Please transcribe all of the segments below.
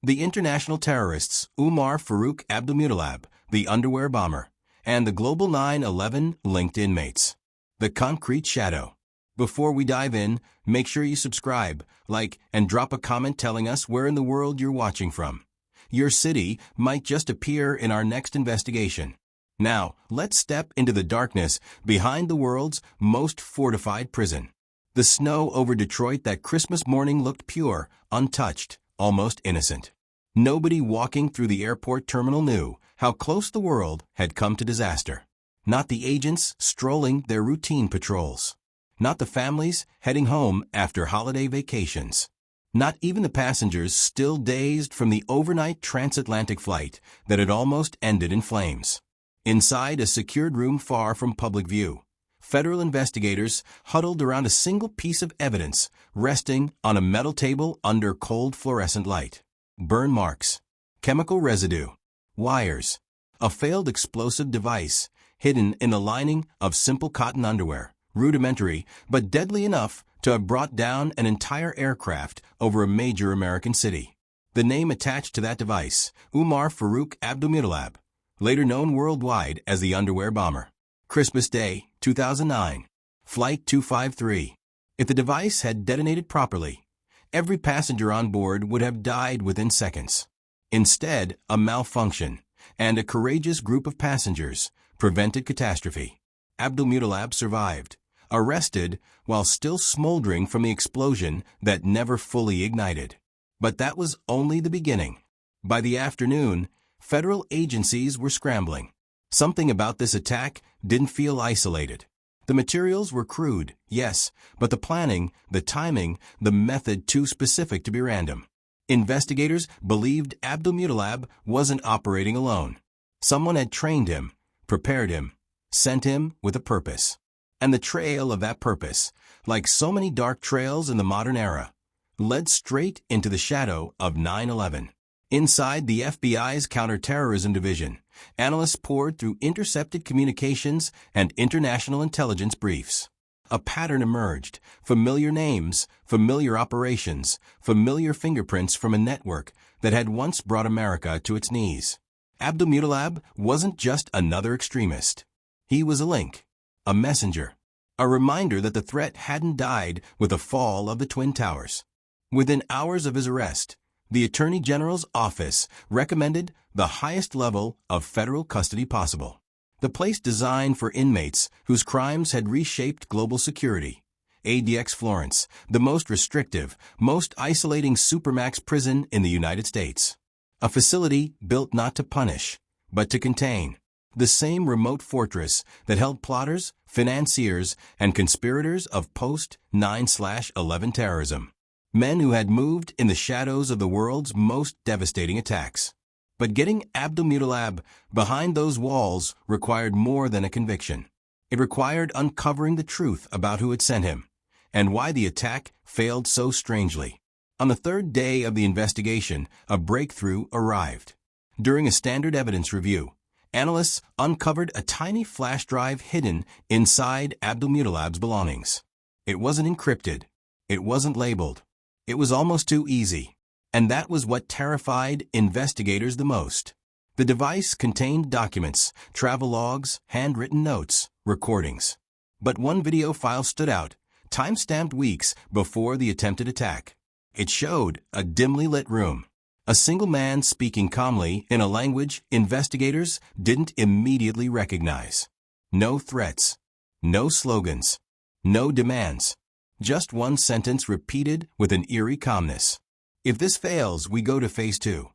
The international terrorists Umar Farouk Abdulmutallab, the underwear bomber, and the global 9/11 linked inmates. The concrete shadow. Before we dive in, make sure you subscribe, like, and drop a comment telling us where in the world you're watching from. Your city might just appear in our next investigation. Now, let's step into the darkness behind the world's most fortified prison. The snow over Detroit that Christmas morning looked pure, untouched, almost innocent. Nobody walking through the airport terminal knew how close the world had come to disaster. Not the agents strolling their routine patrols. Not the families heading home after holiday vacations. Not even the passengers still dazed from the overnight transatlantic flight that had almost ended in flames. Inside a secured room far from public view, federal investigators huddled around a single piece of evidence resting on a metal table under cold fluorescent light. Burn marks, chemical residue, wires, a failed explosive device hidden in the lining of simple cotton underwear, rudimentary but deadly enough to have brought down an entire aircraft over a major American city. The name attached to that device, Umar Farouk Abdulmutallab, later known worldwide as the underwear bomber. Christmas Day, 2009. Flight 253. If the device had detonated properly, every passenger on board would have died within seconds. Instead, a malfunction and a courageous group of passengers prevented catastrophe. Abdulmutallab survived, arrested while still smoldering from the explosion that never fully ignited. But that was only the beginning. By the afternoon, federal agencies were scrambling. Something about this attack didn't feel isolated. The materials were crude, yes, but the planning, the timing, the method too specific to be random. Investigators believed Abdulmutallab wasn't operating alone. Someone had trained him, prepared him, sent him with a purpose. And the trail of that purpose, like so many dark trails in the modern era, led straight into the shadow of 9/11. Inside the FBI's counterterrorism division, analysts pored through intercepted communications and international intelligence briefs. A pattern emerged: familiar names, familiar operations, familiar fingerprints from a network that had once brought America to its knees. Abdulmutallab wasn't just another extremist. He was a link, a messenger, a reminder that the threat hadn't died with the fall of the Twin Towers. Within hours of his arrest, the Attorney General's office recommended the highest level of federal custody possible. The place designed for inmates whose crimes had reshaped global security. ADX Florence, the most restrictive, most isolating supermax prison in the United States. A facility built not to punish, but to contain. The same remote fortress that held plotters, financiers, and conspirators of post-9/11 terrorism. Men who had moved in the shadows of the world's most devastating attacks. But getting Abdulmutallab behind those walls required more than a conviction. It required uncovering the truth about who had sent him, and why the attack failed so strangely. On the third day of the investigation, a breakthrough arrived. During a standard evidence review, analysts uncovered a tiny flash drive hidden inside Abdulmutallab's belongings. It wasn't encrypted. It wasn't labeled. It was almost too easy. And that was what terrified investigators the most. The device contained documents, travel logs, handwritten notes, recordings. But one video file stood out, time-stamped weeks before the attempted attack. It showed a dimly lit room. A single man speaking calmly in a language investigators didn't immediately recognize. No threats. No slogans. No demands. Just one sentence repeated with an eerie calmness. If this fails, we go to phase 2.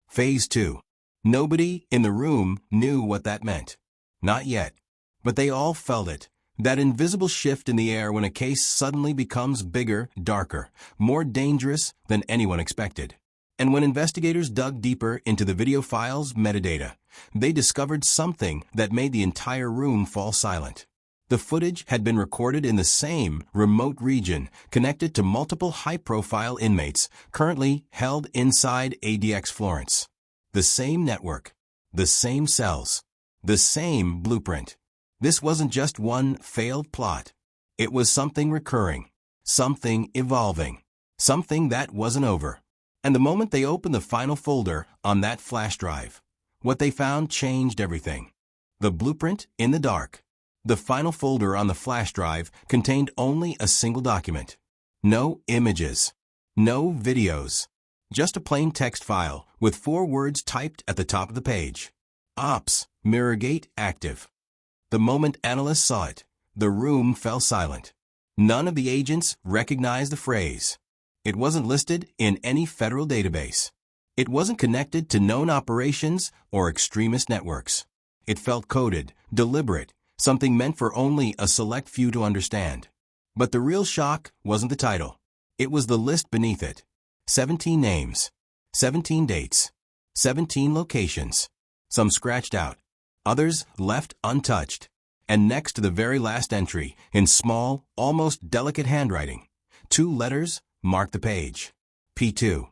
Phase 2. Nobody in the room knew what that meant. Not yet. But they all felt it. That invisible shift in the air when a case suddenly becomes bigger, darker, more dangerous than anyone expected. And when investigators dug deeper into the video file's metadata, they discovered something that made the entire room fall silent. The footage had been recorded in the same remote region, connected to multiple high-profile inmates currently held inside ADX Florence. The same network, the same cells, the same blueprint. This wasn't just one failed plot. It was something recurring, something evolving, something that wasn't over. And the moment they opened the final folder on that flash drive, what they found changed everything. The blueprint in the dark. The final folder on the flash drive contained only a single document. No images. No videos. Just a plain text file with 4 words typed at the top of the page. Ops, Mirrorgate active. The moment analysts saw it, the room fell silent. None of the agents recognized the phrase. It wasn't listed in any federal database. It wasn't connected to known operations or extremist networks. It felt coded, deliberate, something meant for only a select few to understand. But the real shock wasn't the title. It was the list beneath it. 17 names, 17 dates, 17 locations. Some scratched out, others left untouched. And next to the very last entry, in small, almost delicate handwriting, 2 letters marked the page. P2.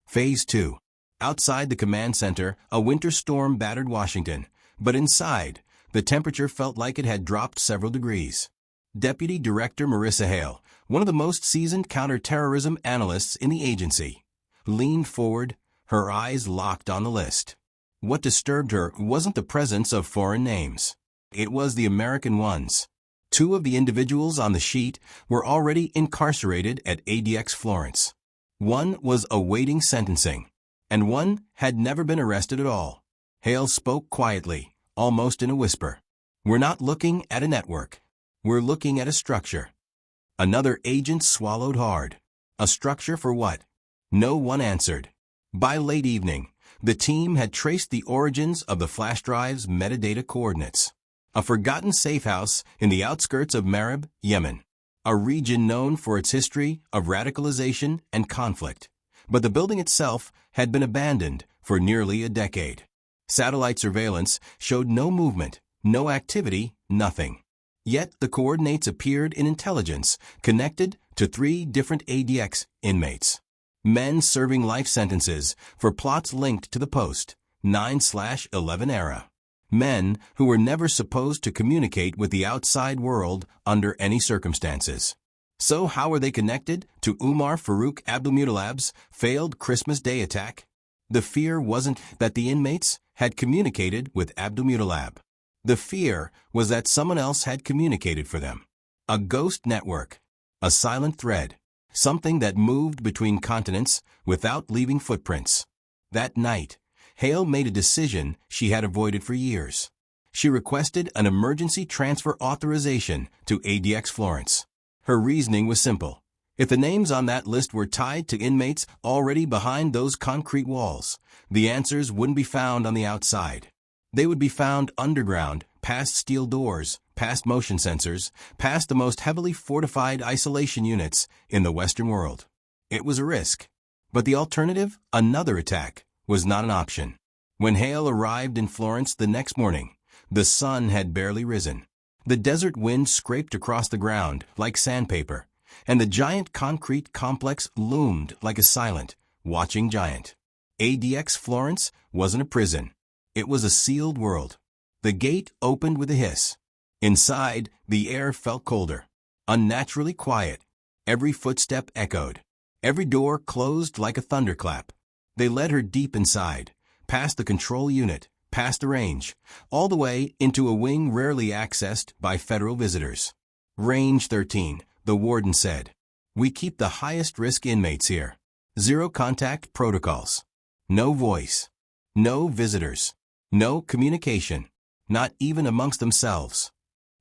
Phase 2. Outside the command center, a winter storm battered Washington, but inside, the temperature felt like it had dropped several degrees. Deputy Director Marissa Hale, one of the most seasoned counterterrorism analysts in the agency, leaned forward, her eyes locked on the list. What disturbed her wasn't the presence of foreign names. It was the American ones. 2 of the individuals on the sheet were already incarcerated at ADX Florence. One was awaiting sentencing, and one had never been arrested at all. Hale spoke quietly, almost in a whisper. We're not looking at a network. We're looking at a structure. Another agent swallowed hard. A structure for what? No one answered. By late evening, the team had traced the origins of the flash drive's metadata coordinates. A forgotten safe house in the outskirts of Marib, Yemen. A region known for its history of radicalization and conflict. But the building itself had been abandoned for nearly a decade. Satellite surveillance showed no movement, no activity, nothing. Yet the coordinates appeared in intelligence connected to 3 different ADX inmates. Men serving life sentences for plots linked to the post 9/11 era. Men who were never supposed to communicate with the outside world under any circumstances. So how were they connected to Umar Farouk Abdulmutallab's failed Christmas Day attack? The fear wasn't that the inmates had communicated with Abdulmutallab. The fear was that someone else had communicated for them. A ghost network. A silent thread. Something that moved between continents without leaving footprints. That night, Hale made a decision she had avoided for years. She requested an emergency transfer authorization to ADX Florence. Her reasoning was simple. If the names on that list were tied to inmates already behind those concrete walls, the answers wouldn't be found on the outside. They would be found underground, past steel doors, past motion sensors, past the most heavily fortified isolation units in the Western world. It was a risk. But the alternative, another attack, was not an option. When Hale arrived in Florence the next morning, the sun had barely risen. The desert wind scraped across the ground like sandpaper, and the giant concrete complex loomed like a silent, watching giant. ADX Florence wasn't a prison. It was a sealed world. The gate opened with a hiss. Inside, the air felt colder, unnaturally quiet. Every footstep echoed. Every door closed like a thunderclap. They led her deep inside, past the control unit, past the range, all the way into a wing rarely accessed by federal visitors. Range 13, the warden said. We keep the highest risk inmates here. 0 contact protocols. No voice. No visitors. No communication. Not even amongst themselves.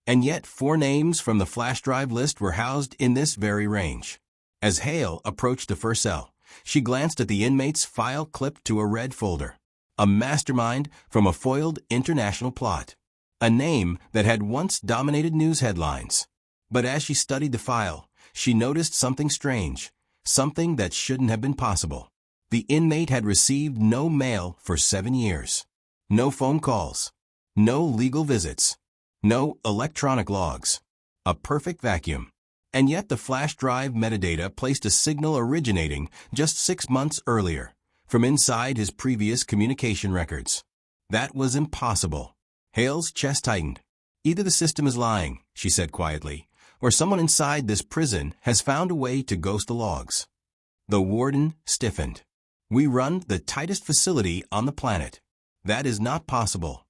And yet 4 names from the flash drive list were housed in this very range. As Hale approached the first cell, she glanced at the inmate's file clipped to a red folder. A mastermind from a foiled international plot. A name that had once dominated news headlines. But as she studied the file, she noticed something strange, something that shouldn't have been possible. The inmate had received no mail for 7 years. No phone calls. No legal visits. No electronic logs. A perfect vacuum. And yet the flash drive metadata placed a signal originating just 6 months earlier, from inside his previous communication records. That was impossible. Hale's chest tightened. Either the system is lying, she said quietly, or someone inside this prison has found a way to ghost the logs. The warden stiffened. We run the tightest facility on the planet. That is not possible.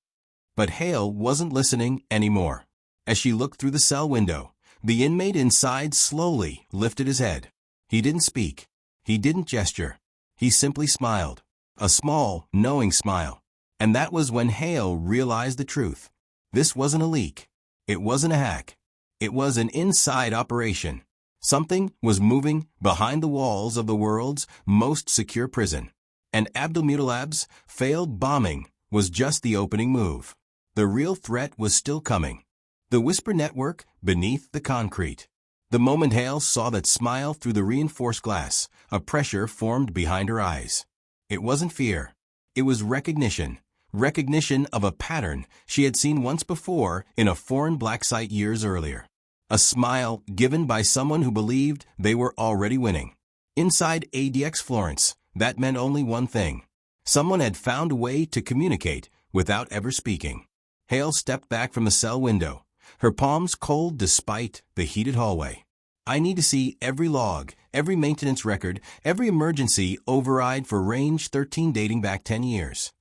But Hale wasn't listening anymore. As she looked through the cell window, the inmate inside slowly lifted his head. He didn't speak. He didn't gesture. He simply smiled. A small, knowing smile. And that was when Hale realized the truth. This wasn't a leak. It wasn't a hack. It was an inside operation. Something was moving behind the walls of the world's most secure prison. And Abdulmutallab's failed bombing was just the opening move. The real threat was still coming. The whisper network beneath the concrete. The moment Hale saw that smile through the reinforced glass, a pressure formed behind her eyes. It wasn't fear. It was recognition. Recognition of a pattern she had seen once before in a foreign black site years earlier. A smile given by someone who believed they were already winning. Inside ADX Florence, that meant only one thing. Someone had found a way to communicate without ever speaking. Hale stepped back from the cell window, her palms cold despite the heated hallway. I need to see every log, every maintenance record, every emergency override for Range 13 dating back 10 years.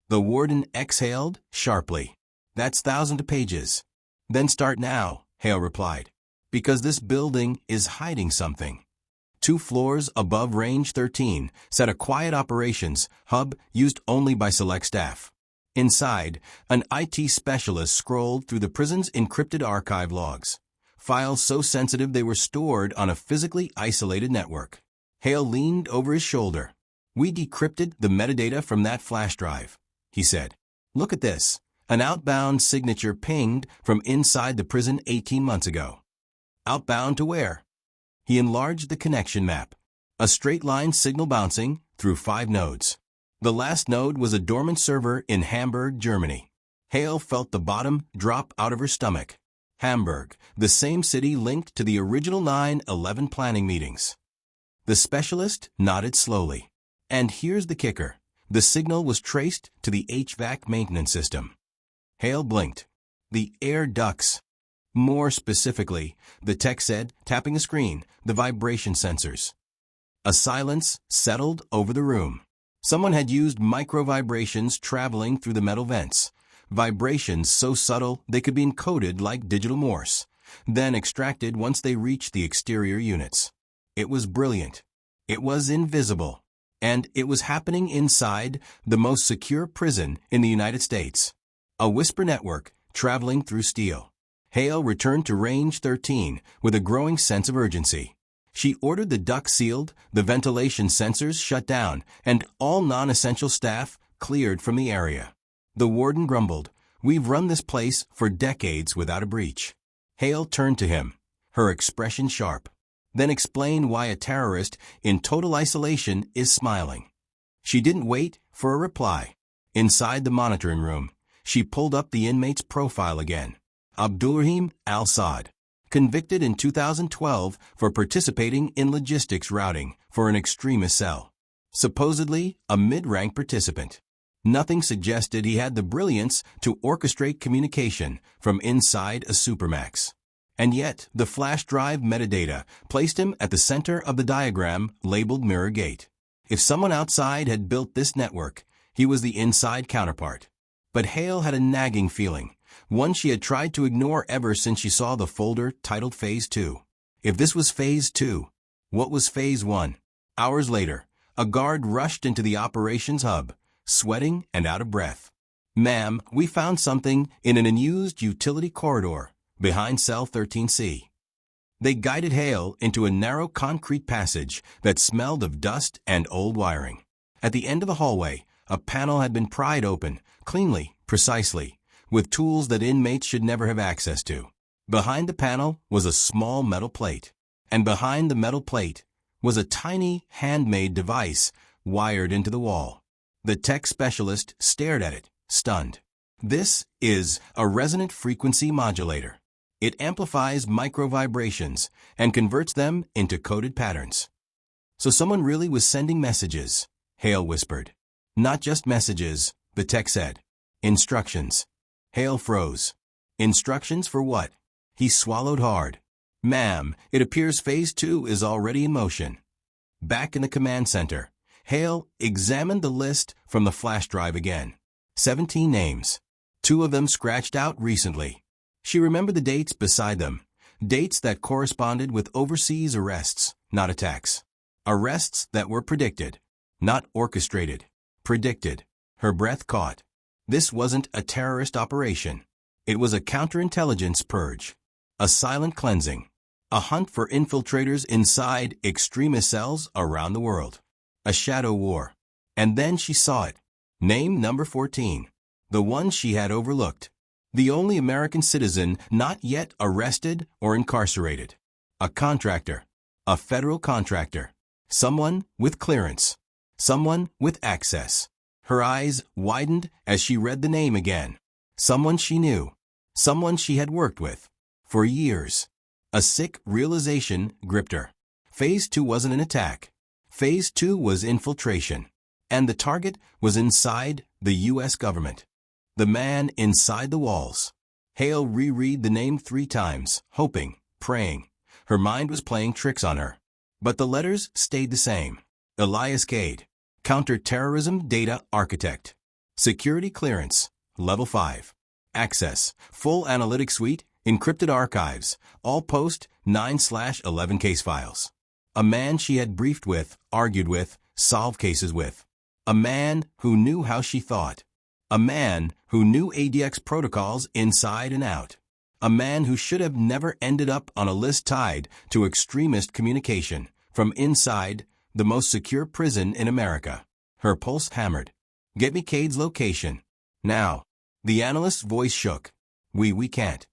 The warden exhaled sharply. That's thousands of pages. Then start now, Hale replied. Because this building is hiding something. 2 floors above Range 13 sat a quiet operations hub used only by select staff. Inside, an IT specialist scrolled through the prison's encrypted archive logs. Files so sensitive they were stored on a physically isolated network. Hale leaned over his shoulder. We decrypted the metadata from that flash drive, he said. Look at this. An outbound signature pinged from inside the prison 18 months ago. Outbound to where? He enlarged the connection map. A straight-line signal bouncing through 5 nodes. The last node was a dormant server in Hamburg, Germany. Hale felt the bottom drop out of her stomach. Hamburg, the same city linked to the original 9/11 planning meetings. The specialist nodded slowly. And here's the kicker. The signal was traced to the HVAC maintenance system. Hale blinked. The air ducts. More specifically, the tech said, tapping a screen, the vibration sensors. A silence settled over the room. Someone had used micro-vibrations traveling through the metal vents. Vibrations so subtle they could be encoded like digital Morse, then extracted once they reached the exterior units. It was brilliant. It was invisible. And it was happening inside the most secure prison in the United States. A whisper network traveling through steel. Hale returned to Range 13 with a growing sense of urgency. She ordered the ducts sealed, the ventilation sensors shut down, and all non-essential staff cleared from the area. The warden grumbled, "We've run this place for decades without a breach." Hale turned to him, her expression sharp. Then explain why a terrorist in total isolation is smiling. She didn't wait for a reply. Inside the monitoring room, she pulled up the inmate's profile again. Abdulrahim al-Saad, convicted in 2012 for participating in logistics routing for an extremist cell. Supposedly a mid-rank participant. Nothing suggested he had the brilliance to orchestrate communication from inside a supermax. And yet, the flash drive metadata placed him at the center of the diagram labeled Mirror Gate. If someone outside had built this network, he was the inside counterpart. But Hale had a nagging feeling, one she had tried to ignore ever since she saw the folder titled Phase 2. If this was Phase 2, what was Phase 1? Hours later, a guard rushed into the operations hub, sweating and out of breath. "Ma'am, we found something in an unused utility corridor behind cell 13C. They guided Hale into a narrow concrete passage that smelled of dust and old wiring. At the end of the hallway, a panel had been pried open, cleanly, precisely, with tools that inmates should never have access to. Behind the panel was a small metal plate, and behind the metal plate was a tiny handmade device wired into the wall. The tech specialist stared at it, stunned. This is a resonant frequency modulator. It amplifies micro-vibrations and converts them into coded patterns. So someone really was sending messages, Hale whispered. Not just messages, the tech said. Instructions. Hale froze. Instructions for what? He swallowed hard. Ma'am, it appears Phase 2 is already in motion. Back in the command center, Hale examined the list from the flash drive again. 17 names. 2 of them scratched out recently. She remembered the dates beside them. Dates that corresponded with overseas arrests, not attacks. Arrests that were predicted, not orchestrated. Predicted. Her breath caught. This wasn't a terrorist operation. It was a counterintelligence purge. A silent cleansing. A hunt for infiltrators inside extremist cells around the world. A shadow war. And then she saw it. Name number 14. The one she had overlooked. The only American citizen not yet arrested or incarcerated. A contractor. A federal contractor. Someone with clearance. Someone with access. Her eyes widened as she read the name again. Someone she knew. Someone she had worked with. For years. A sick realization gripped her. Phase 2 wasn't an attack. Phase 2 was infiltration. And the target was inside the U.S. government. The man inside the walls. Hale reread the name 3 times, hoping, praying. Her mind was playing tricks on her. But the letters stayed the same. Elias Cade. Counterterrorism Data Architect. Security Clearance. Level 5. Access. Full Analytic Suite. Encrypted archives. All post 9/11 case files. A man she had briefed with, argued with, solved cases with. A man who knew how she thought. A man who knew ADX protocols inside and out. A man who should have never ended up on a list tied to extremist communication from inside the most secure prison in America. Her pulse hammered. Get me Cade's location. Now. The analyst's voice shook. We can't.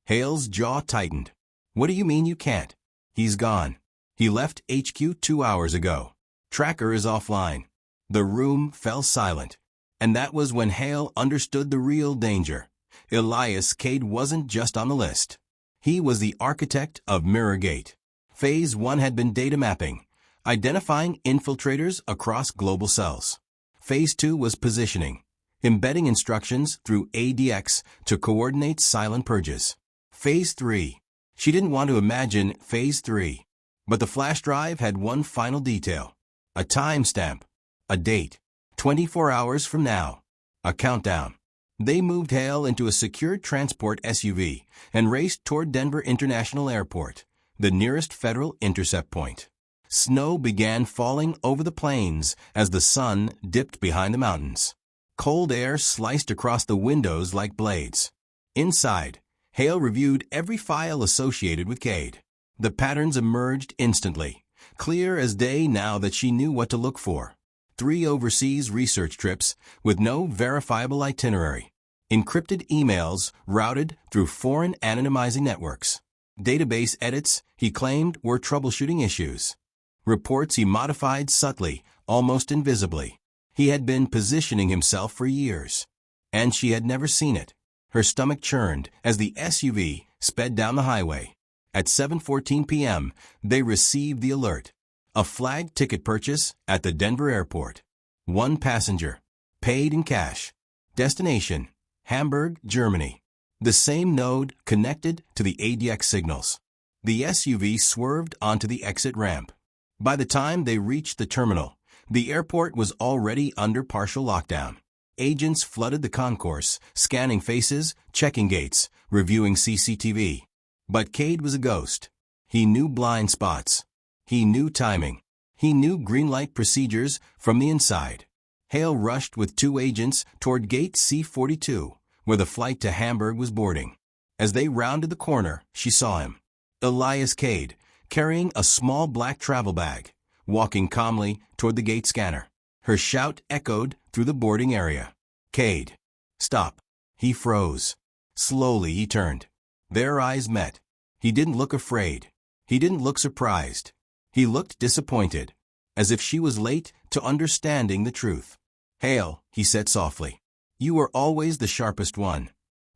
Hale's jaw tightened. What do you mean you can't? He's gone. He left HQ 2 hours ago. Tracker is offline. The room fell silent. And that was when Hale understood the real danger. Elias Cade wasn't just on the list. He was the architect of Mirrorgate. Phase 1 had been data mapping, identifying infiltrators across global cells. Phase 2 was positioning, embedding instructions through ADX to coordinate silent purges. Phase 3. She didn't want to imagine Phase 3. But the flash drive had one final detail. A timestamp. A date. 24 hours from now. A countdown. They moved Hale into a secured transport SUV and raced toward Denver International Airport, the nearest federal intercept point. Snow began falling over the plains as the sun dipped behind the mountains. Cold air sliced across the windows like blades. Inside, Hale reviewed every file associated with Cade. The patterns emerged instantly, clear as day now that she knew what to look for. 3 overseas research trips with no verifiable itinerary. Encrypted emails routed through foreign anonymizing networks. Database edits he claimed were troubleshooting issues. Reports he modified subtly, almost invisibly. He had been positioning himself for years. And she had never seen it. Her stomach churned as the SUV sped down the highway. At 7:14 p.m., they received the alert. A flagged ticket purchase at the Denver airport. 1 passenger. Paid in cash. Destination: Hamburg, Germany. The same node connected to the ADX signals. The SUV swerved onto the exit ramp. By the time they reached the terminal, the airport was already under partial lockdown. Agents flooded the concourse, scanning faces, checking gates, reviewing CCTV. But Cade was a ghost. He knew blind spots. He knew timing. He knew green light procedures from the inside. Hale rushed with 2 agents toward gate C42, where the flight to Hamburg was boarding. As they rounded the corner, she saw him. Elias Cade, carrying a small black travel bag, walking calmly toward the gate scanner. Her shout echoed through the boarding area. Cade. Stop. He froze. Slowly he turned. Their eyes met. He didn't look afraid. He didn't look surprised. He looked disappointed, as if she was late to understanding the truth. Hale, he said softly. You are always the sharpest one.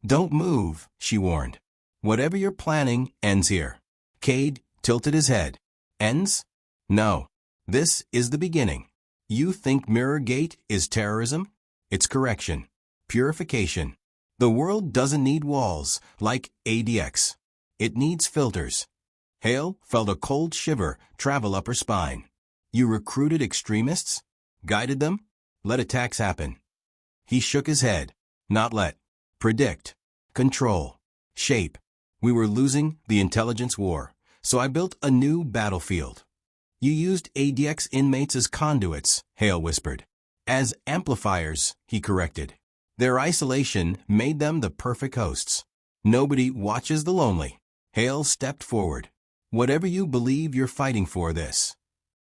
Don't move, she warned. Whatever you're planning ends here. Cade tilted his head. Ends? No. This is the beginning. You think Mirrorgate is terrorism? It's correction. Purification. The world doesn't need walls like ADX. It needs filters. Hale felt a cold shiver travel up her spine. You recruited extremists? Guided them? Let attacks happen. He shook his head. Not let. Predict. Control. Shape. We were losing the intelligence war, so I built a new battlefield. You used ADX inmates as conduits, Hale whispered. As amplifiers, he corrected. Their isolation made them the perfect hosts. Nobody watches the lonely. Hale stepped forward. Whatever you believe, you're fighting for this.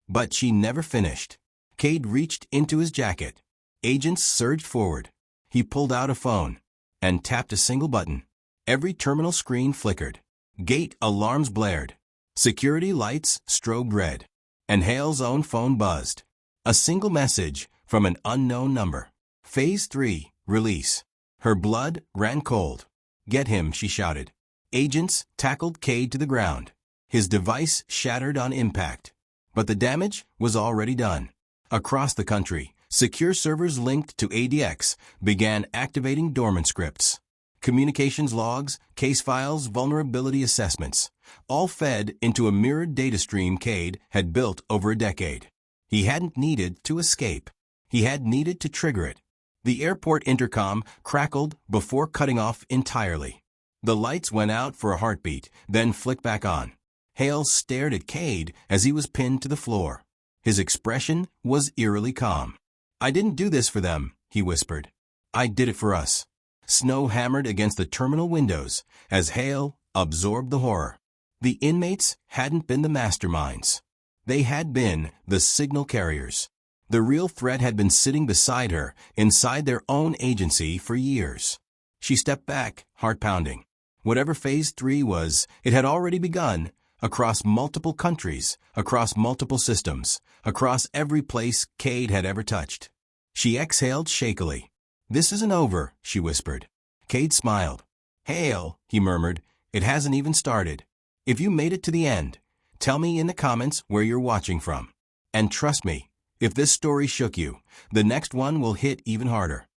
But she never finished. Cade reached into his jacket. Agents surged forward. He pulled out a phone and tapped a single button. Every terminal screen flickered. Gate alarms blared. Security lights strobed red. And Hale's own phone buzzed. A single message from an unknown number. Phase 3, release. Her blood ran cold. Get him, she shouted. Agents tackled Cade to the ground. His device shattered on impact. But the damage was already done. Across the country, secure servers linked to ADX began activating dormant scripts. Communications logs, case files, vulnerability assessments, all fed into a mirrored data stream Cade had built over a decade. He hadn't needed to escape. He had needed to trigger it. The airport intercom crackled before cutting off entirely. The lights went out for a heartbeat, then flicked back on. Hale stared at Cade as he was pinned to the floor. His expression was eerily calm. I didn't do this for them, he whispered. I did it for us. Snow hammered against the terminal windows as Hale absorbed the horror. The inmates hadn't been the masterminds. They had been the signal carriers. The real threat had been sitting beside her inside their own agency for years. She stepped back, heart pounding. Whatever Phase 3 was, it had already begun, across multiple countries, across multiple systems, across every place Cade had ever touched. She exhaled shakily. This isn't over, she whispered. Cade smiled. Hale, he murmured, it hasn't even started. If you made it to the end, tell me in the comments where you're watching from. And trust me, if this story shook you, the next one will hit even harder.